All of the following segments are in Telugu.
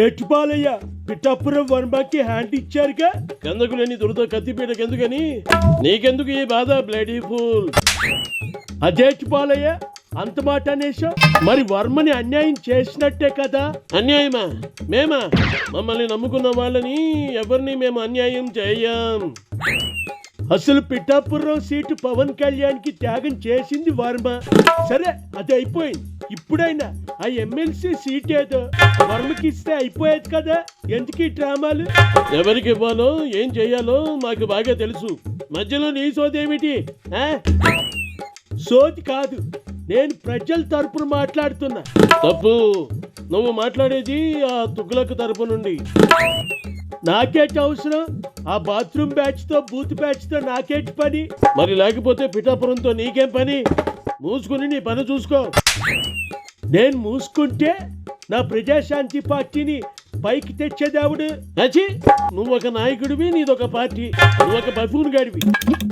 ఏటిపాలయ్య పిఠాపురం వర్మకి హ్యాండ్ ఇచ్చారుగా. కిందకు లేని దురద కత్తిపీటకెందుకని నీకెందుకు ఈ బాధ బ్లడీ ఫూల్. అదేటిపాలయ్య అంత మాట అనేసా. మరి వర్మని అన్యాయం చేసినట్టే కదా. అన్యాయమా? మేమా? మమ్మల్ని నమ్ముకున్న వాళ్ళని ఎవరిని మేము అన్యాయం చేయం. అసలు పిఠాపురం సీటు పవన్ కళ్యాణ్ కి త్యాగం చేసింది వర్మ. సరే అది అయిపోయింది. ఇప్పుడైనా ఆ ఎమ్మెల్సీ సీట్ ఏదో వర్మకి ఇస్తే అయిపోయేది కదా. ఎందుకు ఈ డ్రామాలు? ఎవరికి ఇవ్వాలో ఏం చెయ్యాలో మాకు బాగా తెలుసు. మధ్యలో నీ సోదేమిటి? సోది కాదు, నేను ప్రజల తరపున మాట్లాడుతున్నా. తప్పు, నువ్వు మాట్లాడేది ఆ తుగ్లక్ తరపు నుండి. నాకేటి అవసరం? ఆ బాత్రూమ్ బ్యాచ్ తో బూత్ బ్యాచ్ తో నాకేటి పని? మరి లేకపోతే పిఠాపురంతో నీకేం పని? మూసుకుని నీ పని చూసుకో. నేను మూసుకుంటే నా ప్రజాశాంతి పార్టీని పైకి తెచ్చేదేవుడు. నచ్చి నువ్వు ఒక నాయకుడివి, నీదొక పార్టీ. నువ్వు ఒక బఫూన్ గాడివి,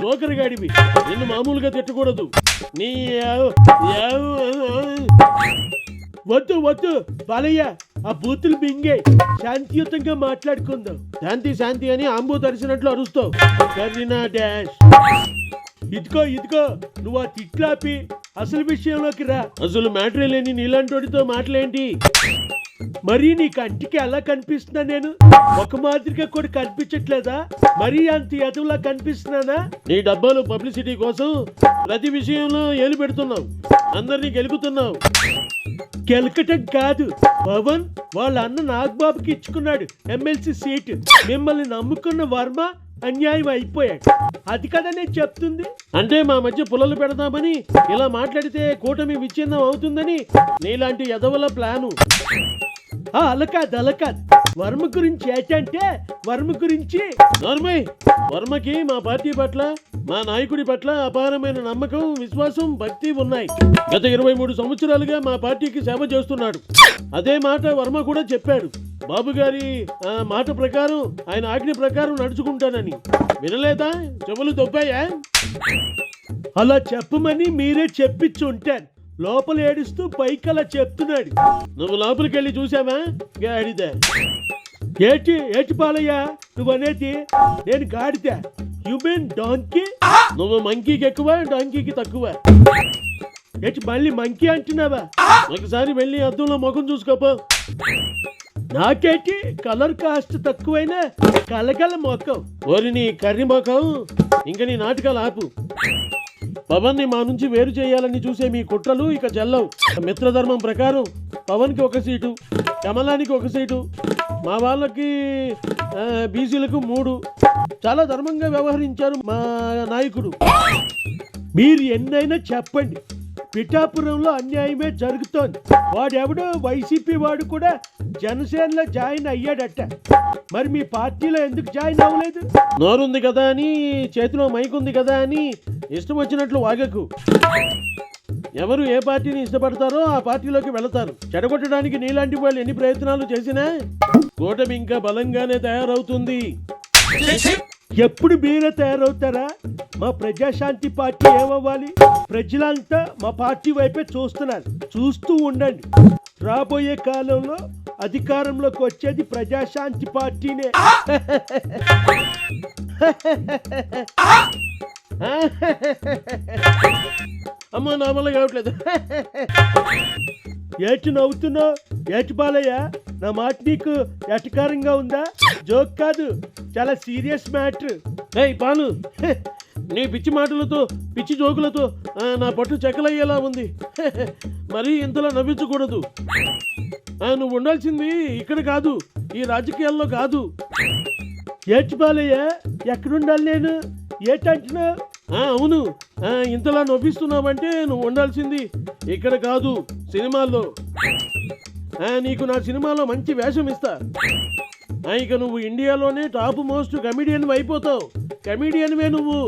జోకర్ గాడివి. నిన్ను మామూలుగా తిట్టకూడదు. నీ వద్దు వద్దు బాలయ్య, ఆ బూతులు మింగే శాంతియుతంగా మాట్లాడుకుందాం. శాంతి శాంతి అని ఆంబో తరిసినట్లు అరుస్తావు. కరీనా డాష్. ఇదిగో ఇదిగో, నువ్వు ఆ తిట్లాపి అసలు విషయంలోకి రా. అసలు మ్యాటరే లేని నీలాంటోడితో మాటలేంటి? మరి నీ కంటికి ఎలా కనిపిస్తున్నా? నేను ఒక మాదిరిగా కూడా కనిపించట్లేదా? మరీ అంత ఎదవలా కనిపిస్తున్నానా? నీ డబ్బాలు పబ్లిసిటీ కోసం ప్రతి విషయంలో ఏలు పెడుతున్నావు, అందరినీ గెలుకుతున్నావు. గెలకటం కాదు, పవన్ వాళ్ళ అన్న నాగబాబుకి ఇచ్చుకున్నాడు ఎమ్మెల్సీ సీటు. మిమ్మల్ని నమ్ముకున్న వర్మ అన్యాయం అయిపోయాడు. అది కదా నేను చెప్తుంది. అంటే మా మధ్య పుల్లలు పెడదామని ఇలా మాట్లాడితే కూటమి విచ్ఛిన్నం అవుతుందని నీలాంటి ఎదవల ప్లాను. అలకాదు అలకాదు. వర్మ గురించి ఏంటంటే వర్మ గురించి వర్మకి మా పార్టీ పట్ల, మా నాయకుడి పట్ల అపారమైన నమ్మకం, విశ్వాసం, భక్తి ఉన్నాయి. గత 23 సంవత్సరాలుగా మా పార్టీకి సేవ చేస్తున్నాడు. అదే మాట వర్మ కూడా చెప్పాడు. బాబు గారి మాట ప్రకారం, ఆయన ఆజ్ఞ ప్రకారం నడుచుకుంటానని. వినలేదా? చెవులు దొబ్బాయా? అలా చెప్పమని మీరే చెప్పించి ఉంటాను. లోపల ఏడుస్తూ పైకి అలా చెప్తున్నాడు. నువ్వు లోపలికి వెళ్ళి చూసావా? గాడిద. ఏటి ఏటి పాలయ్య నువ్వనేది? నేను గాడిద? You mean donkey? నువ్వు మంకీకి ఎక్కువ, డాంకీకి తక్కువ. ఏటి మళ్ళీ మంకీ అంటున్నావా? ఒకసారి వెళ్ళి అద్దంలో ముఖం చూసుకోపో. నాకేటి కలర్ కాస్ట్ తక్కువైనా కలగల మొఖం. ఓరి నీ కర్రీ మొఖం, ఇంకా నీ నాటకాలు ఆపు. పవన్ ని మా నుంచి వేరు చేయాలని చూసే మీ కుట్రలు ఇక చెల్లవు. మిత్రధర్మం ప్రకారం పవన్ కి 1 సీటు, కమలానికి 1 సీటు, మా వాళ్ళకి బీసీలకు 3. చాలా ధర్మంగా వ్యవహరించారు మా నాయకుడు. మీరు ఎన్నైనా చెప్పండి, పిఠాపురంలో అన్యాయమే జరుగుతోంది. వాడెవడో వైసీపీ వాడు కూడా జనసేనలో జాయిన్ అయ్యాడట. మరి మీ పార్టీలో ఎందుకు జాయిన్ అవ్వలేదు? నోరుంది కదా అని, చేతిలో మైక్ ఉంది కదా అని ఇష్టం వచ్చినట్లు వాగకు. ఎవరు ఏ పార్టీని ఇష్టపడతారో ఆ పార్టీలోకి వెళతారు. చెడగొట్టడానికి నీలాంటి వాళ్ళు ఎన్ని ప్రయత్నాలు చేసినా కూటమి ఇంకా బలంగానే తయారవుతుంది. ఎప్పుడు మీరే తయారవుతారా? మా ప్రజాశాంతి పార్టీ ఏమవ్వాలి? ప్రజలంతా మా పార్టీ వైపే చూస్తున్నారు. చూస్తూ ఉండండి. రాబోయే కాలంలో అధికారంలోకి వచ్చేది ప్రజాశాంతి పార్టీనే. అమ్మా నా వల్ల కావట్లేదు. ఏటి నవ్వుతున్నావు? ఏటి బాలయ్య, నా మాట నీకు ఎటకారంగా ఉందా? జోక్ కాదు, చాలా సీరియస్ మ్యాటర్. ఏయ్ పాను, నీ పిచ్చి మాటలతో, పిచ్చి జోకులతో నా పట్టు చెక్కలయ్యేలా ఉంది. మరీ ఇంతలో నవ్వించకూడదు. నువ్వు ఉండాల్సింది ఇక్కడ కాదు, ఈ రాజకీయాల్లో కాదు. ఏటి బాలయ్య, ఎక్కడుండాలి నేను? ఏటంటున్నావు? అవును, ఇంతలా నవ్విస్తున్నావంటే నువ్వు ఉండాల్సింది ఇక్కడ కాదు, సినిమాల్లో. నీకు నా సినిమాలో మంచి వేషం ఇస్తా. ఇక నువ్వు ఇండియాలోనే టాప్ మోస్ట్ కమెడియన్ అయిపోతావు. కమెడియన్వే నువ్వు.